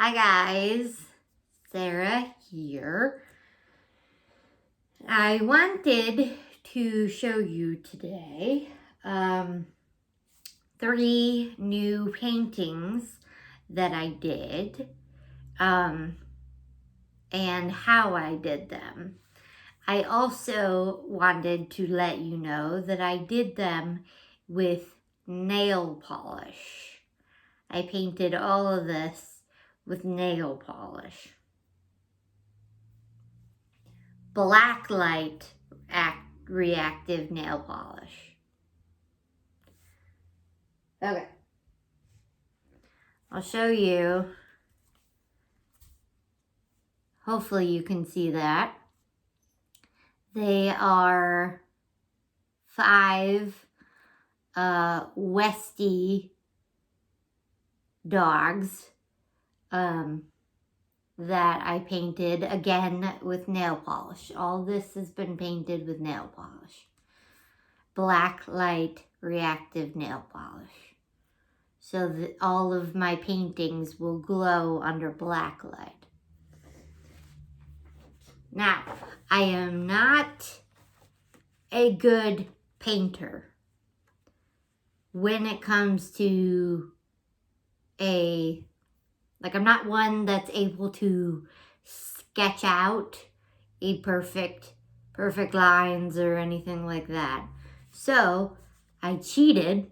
Hi guys, Sarah here. I wanted to show you today 3 new paintings that I did and how I did them. I also wanted to let you know that I did them with nail polish. I painted all of this with nail polish. Blacklight reactive nail polish. Okay. I'll show you. Hopefully you can see that. They are 5 Westie dogs that I painted again with nail polish. All this has been painted with nail polish. Blacklight reactive nail polish. So that all of my paintings will glow under black light. Now, I am not a good painter when it comes to I'm not one that's able to sketch out a perfect lines or anything like that. So I cheated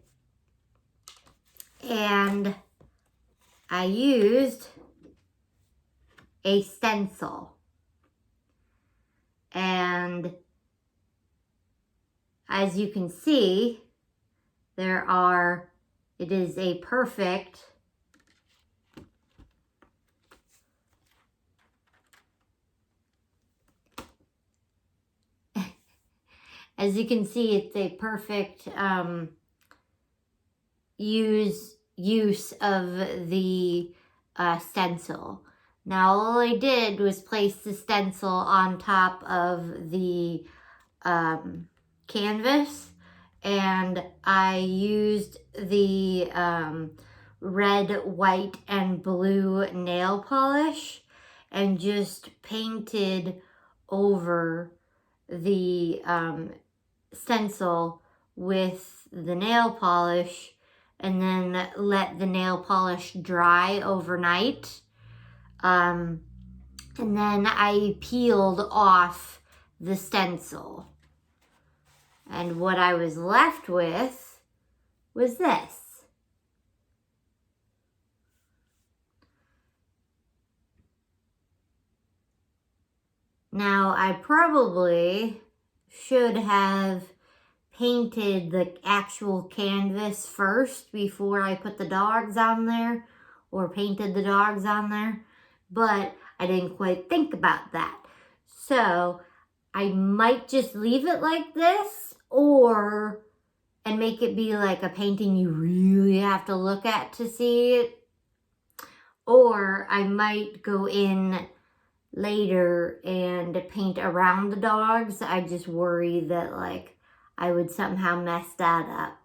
and I used a stencil. And as you can see, it is a perfect as you can see, it's a perfect use of the stencil. Now all I did was place the stencil on top of the canvas, and I used the red, white, and blue nail polish and just painted over the stencil with the nail polish, and then let the nail polish dry overnight. And then I peeled off the stencil. And what I was left with was this. Now, I probably should have painted the actual canvas first before I put the dogs on there, or painted the dogs on there, but I didn't quite think about that. So I might just leave it like this, and make it be like a painting you really have to look at to see it. Or I might go in later and paint around the dogs. I just worry that I would somehow mess that up.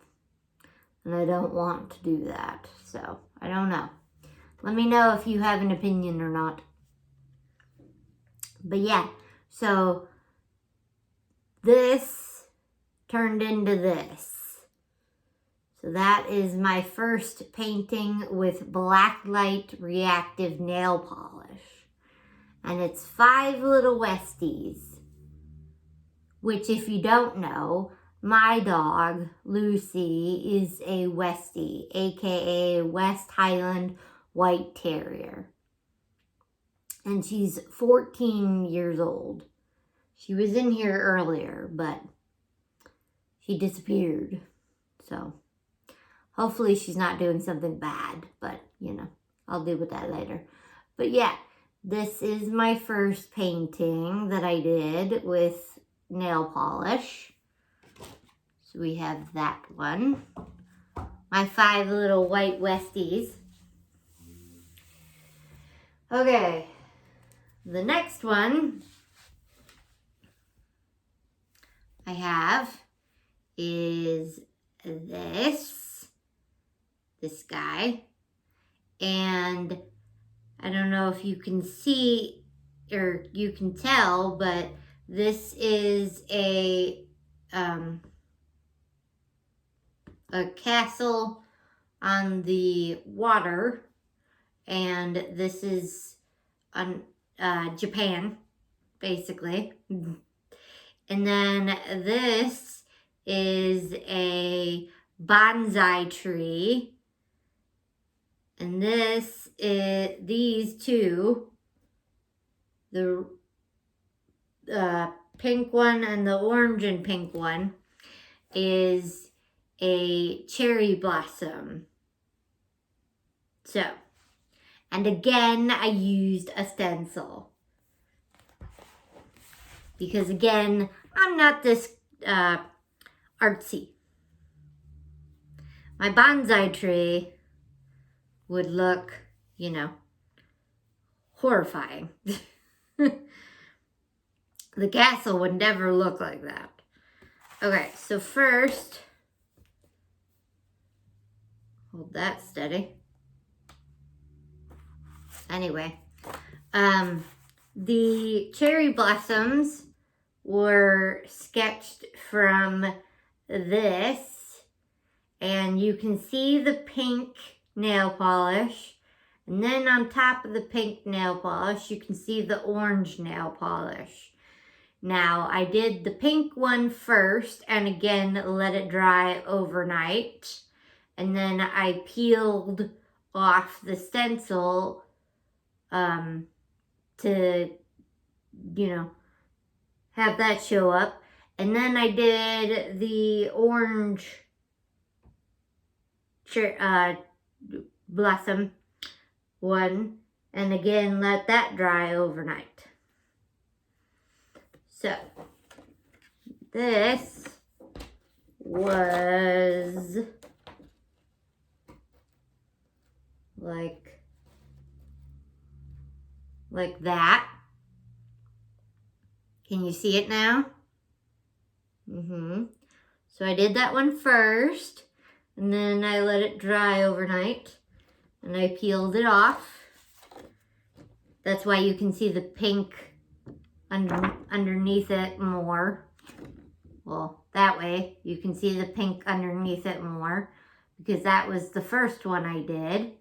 And I don't want to do that. So, I don't know. Let me know if you have an opinion or not. But yeah, so this turned into this. So that is my first painting with Blacklight reactive nail polish. And it's 5 little Westies. Which, if you don't know, my dog, Lucy, is a Westie, aka West Highland White Terrier. And she's 14 years old. She was in here earlier, but she disappeared. So, hopefully she's not doing something bad, but, I'll deal with that later. But yeah, this is my first painting that I did with nail polish. So we have that one. My 5 little white Westies. Okay, the next one I have is this guy. And I don't know if you can see or you can tell, but this is a castle on the water, and this is on Japan, basically. And then this is a bonsai tree. And this is, these two, the pink one and the orange and pink one, is a cherry blossom. So, and again, I used a stencil. Because again, I'm not this artsy. My bonsai tree would look, you know, horrifying. The castle would never look like that. Okay, so first, hold that steady. Anyway, the cherry blossoms were sketched from this, and you can see the pink nail polish, and then on top of the pink nail polish you can see the orange nail polish. Now I did the pink one first and again let it dry overnight, and then I peeled off the stencil to, you know, have that show up. And then I did the orange blossom one, and again let that dry overnight. So this was like that. Can you see it now? So I did that one first, and then I let it dry overnight, and I peeled it off. That's why you can see the pink underneath it more. Well, that way you can see the pink underneath it more, because that was the first one I did.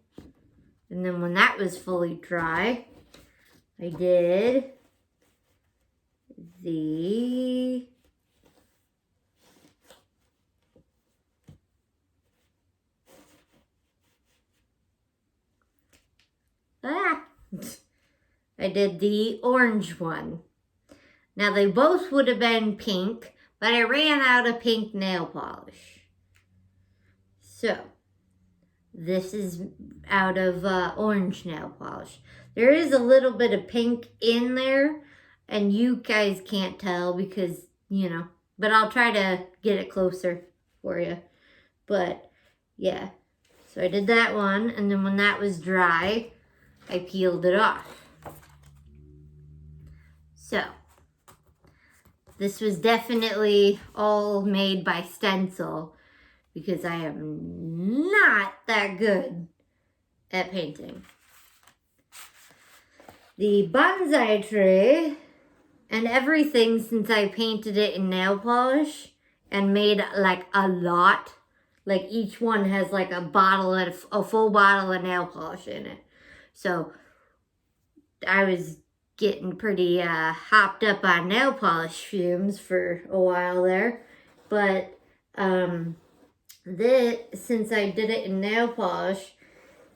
And then when that was fully dry, I did the I did the orange one. Now they both would have been pink, but I ran out of pink nail polish. So this is out of orange nail polish. There is a little bit of pink in there, and you guys can't tell because, you know, but I'll try to get it closer for you. But yeah, so I did that one, and then when that was dry, I peeled it off. So this was definitely all made by stencil, because I am not that good at painting. The bonsai tree and everything, since I painted it in nail polish and made like a lot, like each one has like a full bottle of nail polish in it. So I was getting pretty hopped up on nail polish fumes for a while there. But since I did it in nail polish,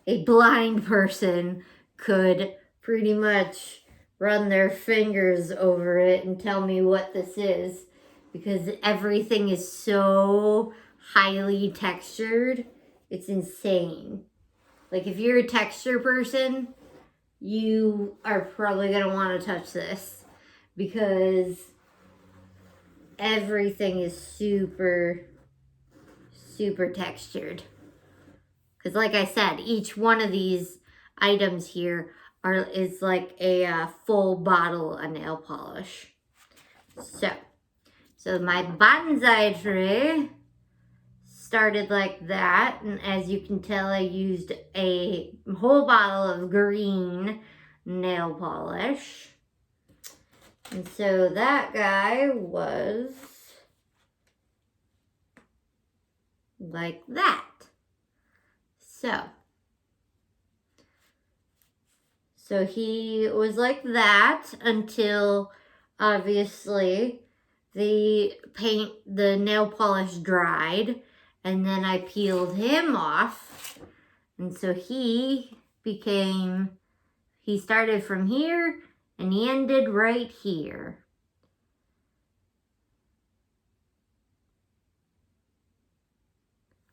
a blind person could pretty much run their fingers over it and tell me what this is, because everything is so highly textured. It's insane. Like, if you're a texture person, you are probably going to want to touch this, because everything is super, super textured. Because like I said, each one of these items here is like a full bottle of nail polish. So my bonsai tree started like that, and as you can tell, I used a whole bottle of green nail polish. And so that guy was like that. So he was like that until obviously the nail polish dried, and then I peeled him off. And so he started from here and he ended right here.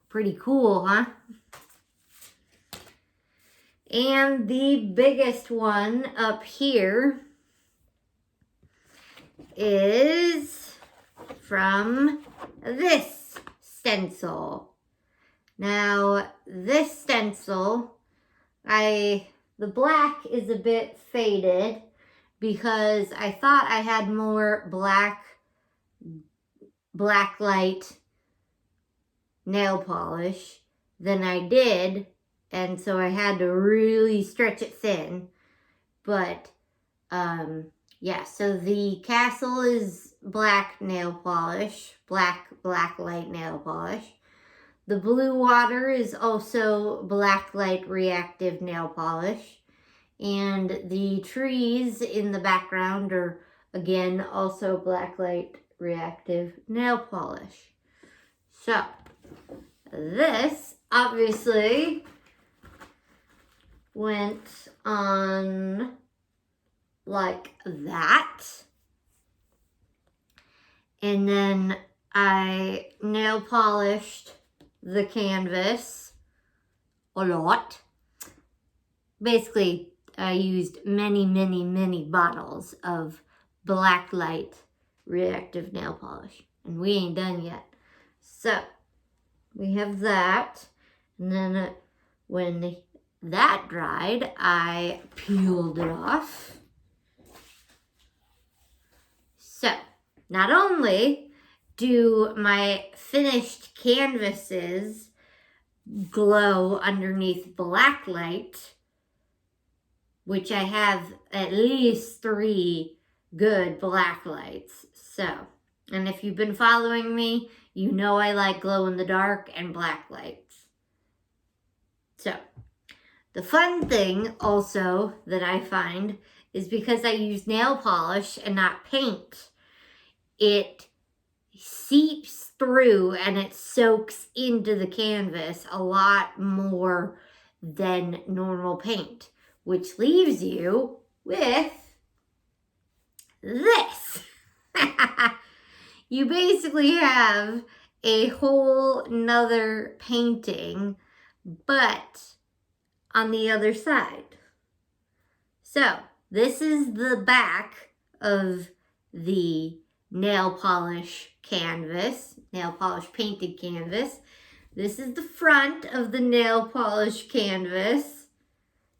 Pretty cool, huh? And the biggest one up here is from this stencil. Now, this stencil, the black is a bit faded because I thought I had more Blacklight nail polish than I did, and so I had to really stretch it thin. But yeah, so the castle is black nail polish, Blacklight nail polish. The blue water is also Blacklight Reactive nail polish. And the trees in the background are, again, also Blacklight Reactive nail polish. So, this obviously went on like that. And then I nail polished the canvas a lot. Basically, I used many bottles of Blacklight Reactive nail polish. And we ain't done yet. So, we have that. And then when that dried, I peeled it off. So, not only do my finished canvases glow underneath Blacklight, which I have at least 3 good Blacklights. So, and if you've been following me, you know I like glow in the dark and Blacklights. So, the fun thing also that I find is because I use nail polish and not paint, it seeps through and it soaks into the canvas a lot more than normal paint, which leaves you with this. You basically have a whole nother painting, but on the other side. So, this is the back of the nail polish canvas, nail polish painted canvas. This is the front of the nail polish canvas.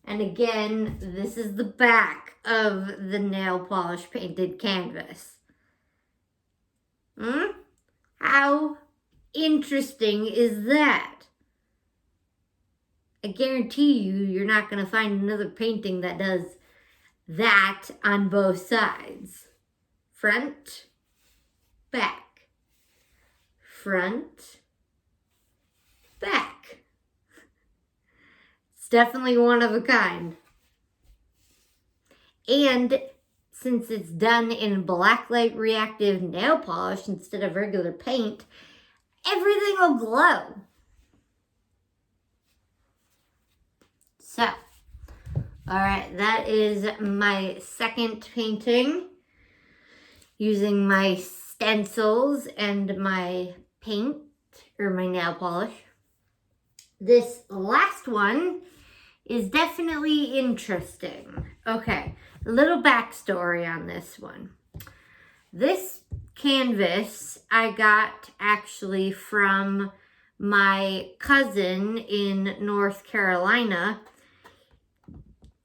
And again, this is the back of the nail polish painted canvas. How interesting is that? I guarantee you're not going to find another painting that does that on both sides. Front, back. Front, back. It's definitely one of a kind. And since it's done in Blacklight Reactive nail polish instead of regular paint, everything will glow. So, alright, that is my second painting using my stencils and my paint, or my nail polish. This last one is definitely interesting. Okay, a little backstory on this one. This canvas I got actually from my cousin in North Carolina.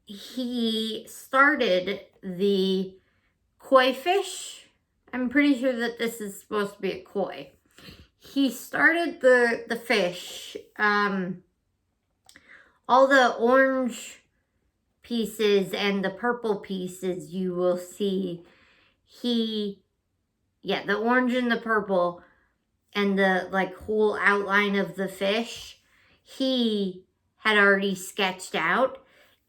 He started the koi fish. I'm pretty sure that this is supposed to be a koi. he started the fish. All the orange pieces and the purple pieces you will see, the orange and the purple and the like whole outline of the fish, he had already sketched out.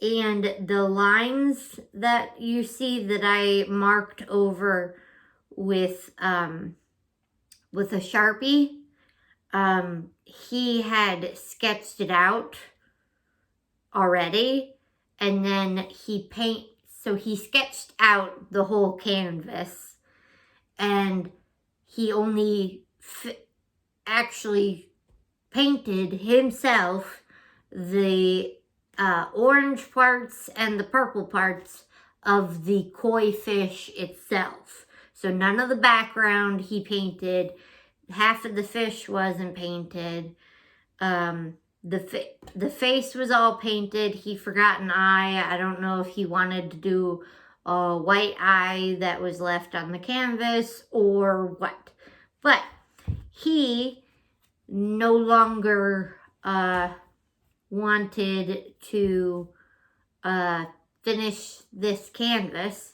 And the lines that you see that I marked over with a Sharpie, he had sketched it out already, and then he sketched out the whole canvas, and he only actually painted himself the orange parts and the purple parts of the koi fish itself. So none of the background he painted. Half of the fish wasn't painted. The face was all painted. He forgot an eye. I don't know if he wanted to do a white eye that was left on the canvas or what. But he no longer wanted to finish this canvas.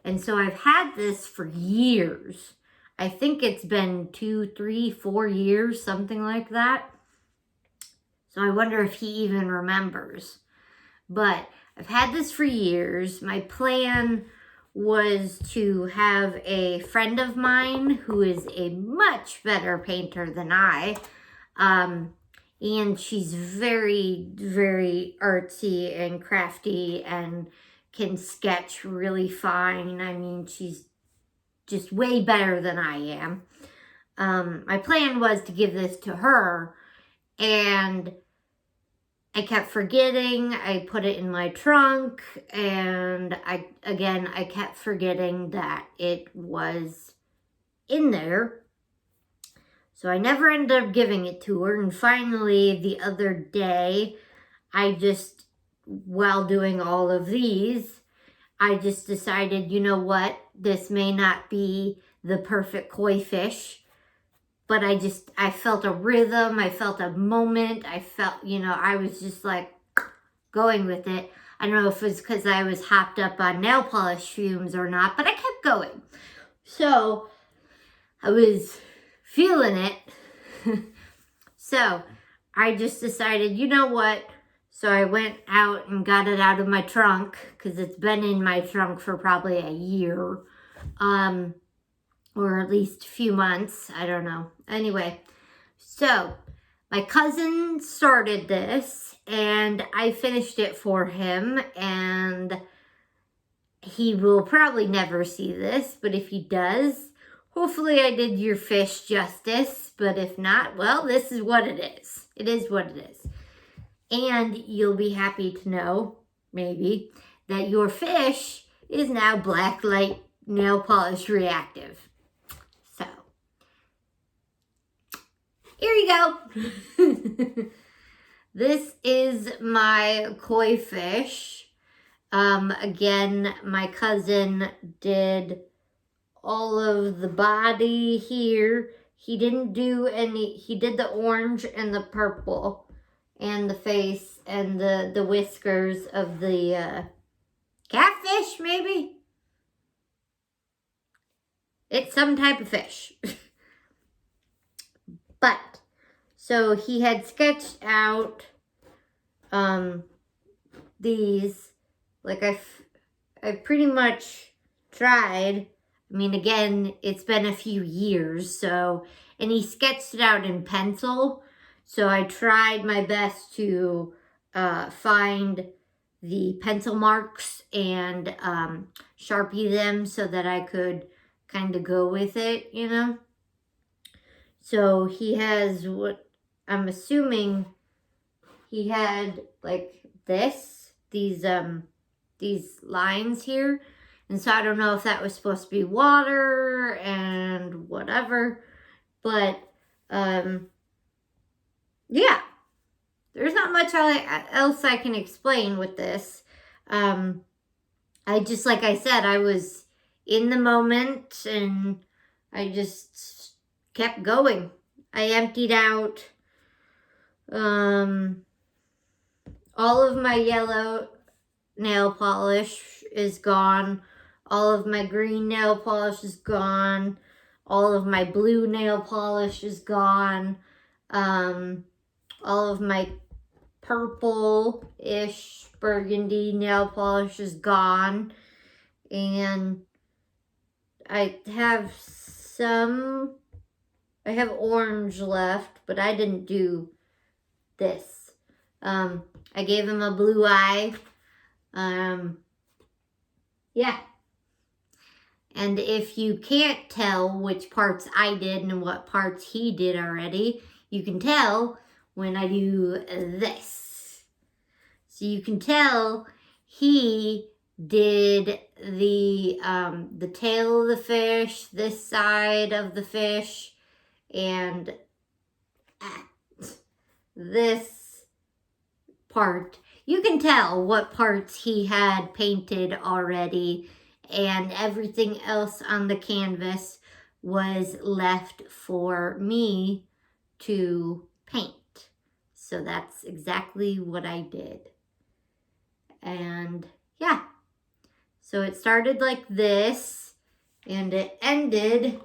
And so I've had this for years. I think it's been 2, 3, 4 years, something like that. So I wonder if he even remembers. But I've had this for years. My plan was to have a friend of mine who is a much better painter than I. And she's very, very artsy and crafty and can sketch really fine. I mean, she's just way better than I am. My plan was to give this to her, and I kept forgetting. I put it in my trunk, and I kept forgetting that it was in there. So I never ended up giving it to her. And finally, the other day, while doing all of these, I just decided, you know what? This may not be the perfect koi fish, but I felt a rhythm. I felt a moment. I felt, I was just like going with it. I don't know if it was because I was hopped up on nail polish fumes or not, but I kept going. So I was feeling it. So I just decided, you know what? So I went out and got it out of my trunk, because it's been in my trunk for probably a year. Or at least a few months. I don't know. Anyway, so my cousin started this, and I finished it for him, and he will probably never see this, but if he does, hopefully I did your fish justice. But if not, well, this is what it is. It is what it is. And you'll be happy to know, maybe, that your fish is now Blacklight Nail Polish Reactive. So, here you go. This is my koi fish. Again, my cousin did all of the body here. He didn't do he did the orange and the purple and the face and the whiskers of the catfish, maybe? It's some type of fish. But, so he had sketched out these, like I pretty much tried. I mean, again, it's been a few years, so, and he sketched it out in pencil, so I tried my best to find the pencil marks and Sharpie them so that I could kind of go with it, So he has what I'm assuming he had like these lines here. And so I don't know if that was supposed to be water and whatever, but yeah, there's not much else I can explain with this. I just, like I said, I was in the moment and I just kept going. I emptied out all of my yellow nail polish is gone. All of my green nail polish is gone. All of my blue nail polish is gone. All of my purple-ish burgundy nail polish is gone. And I have orange left, but I didn't do this. I gave him a blue eye. Yeah. And if you can't tell which parts I did and what parts he did already, you can tell when I do this. So you can tell he did the tail of the fish, this side of the fish, and this part. You can tell what parts he had painted already, and everything else on the canvas was left for me to paint. So that's exactly what I did. And yeah, so it started like this and it ended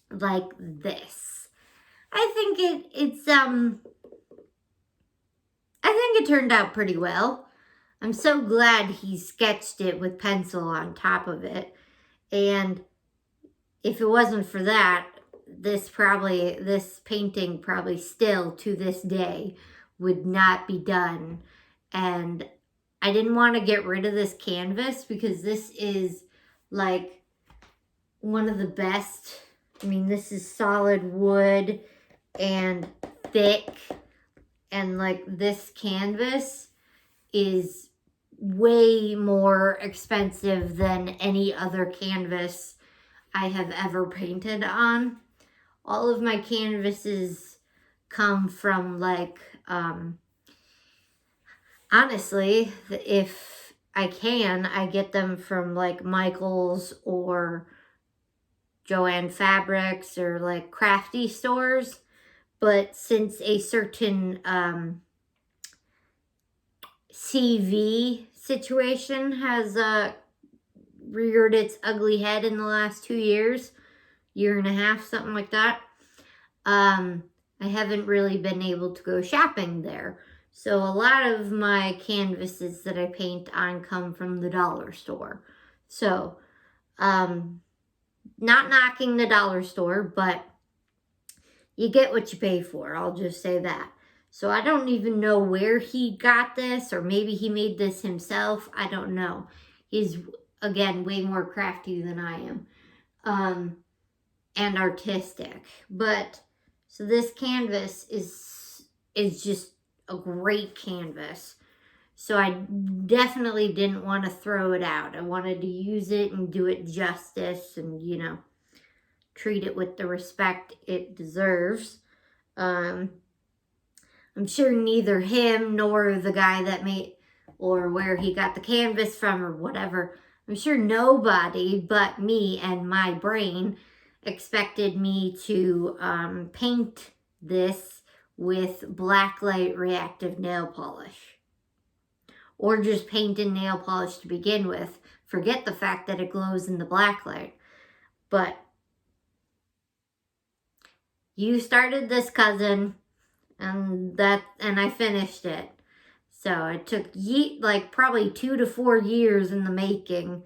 like this. I think it turned out pretty well. I'm so glad he sketched it with pencil on top of it. And if it wasn't for that, this painting probably still to this day would not be done. And I didn't want to get rid of this canvas because this is like one of the best. I mean, this is solid wood and thick, and like this canvas is way more expensive than any other canvas I have ever painted on. All of my canvases come from like, honestly, if I can, I get them from like Michael's or Joann Fabrics or like crafty stores. But since a certain CV situation has reared its ugly head in the last 2 years, year and a half, something like that, I haven't really been able to go shopping there. So a lot of my canvases that I paint on come from the dollar store. So, not knocking the dollar store, but you get what you pay for. I'll just say that. So I don't even know where he got this, or maybe he made this himself. I don't know. He's, again, way more crafty than I am. And artistic. But, so this canvas is just a great canvas. So I definitely didn't want to throw it out. I wanted to use it and do it justice and, you know, treat it with the respect it deserves. I'm sure neither him nor the guy that made, or where he got the canvas from or whatever, I'm sure nobody but me and my brain expected me to paint this with Blacklight Reactive nail polish. Or just paint in nail polish to begin with. Forget the fact that it glows in the blacklight. But you started this, cousin, and I finished it. So it took like probably 2 to 4 years in the making,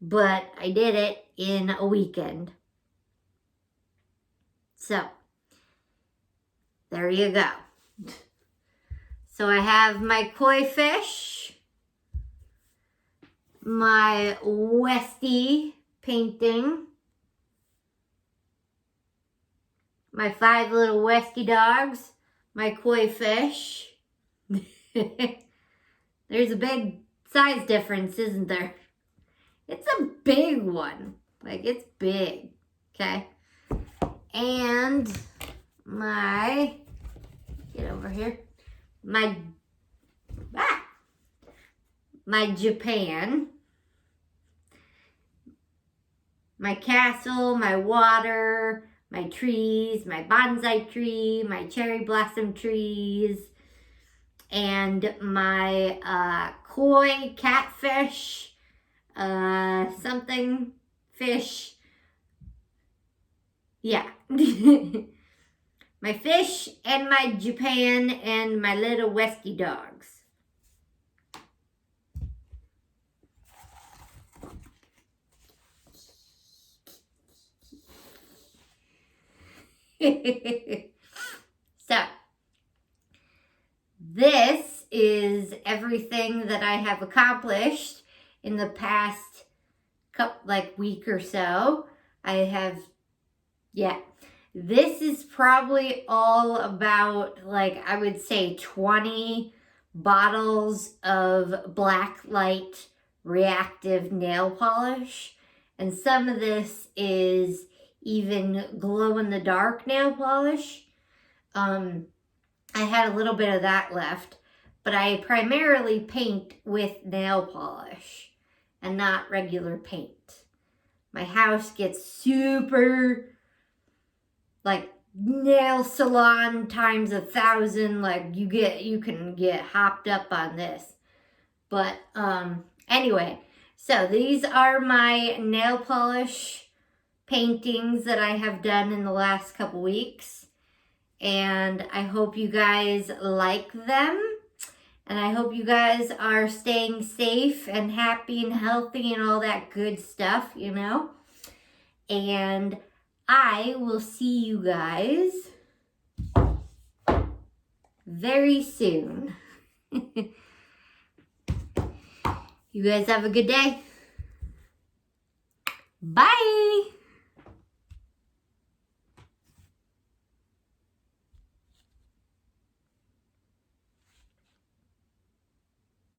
but I did it in a weekend. So there you go. So I have my koi fish, my Westie painting, my 5 little Westie dogs, my koi fish. There's a big size difference, isn't there? It's a big one. Like, it's big. Okay? And my, get over here, my Japan, my castle, my water, my trees, my bonsai tree, my cherry blossom trees, and my koi catfish, something fish. Yeah. My fish and my Japan and my little Westie dogs. So, this is everything that I have accomplished in the past week or so. This is probably all about, I would say 20 bottles of Blacklight Reactive nail polish. And some of this is even glow-in-the-dark nail polish. I had a little bit of that left, but I primarily paint with nail polish and not regular paint. My house gets super, nail salon times 1,000. You can get hopped up on this. But anyway, so these are my nail polish paintings that I have done in the last couple weeks. And I hope you guys like them. And I hope you guys are staying safe and happy and healthy and all that good stuff, you know. And I will see you guys very soon. You guys have a good day. Bye.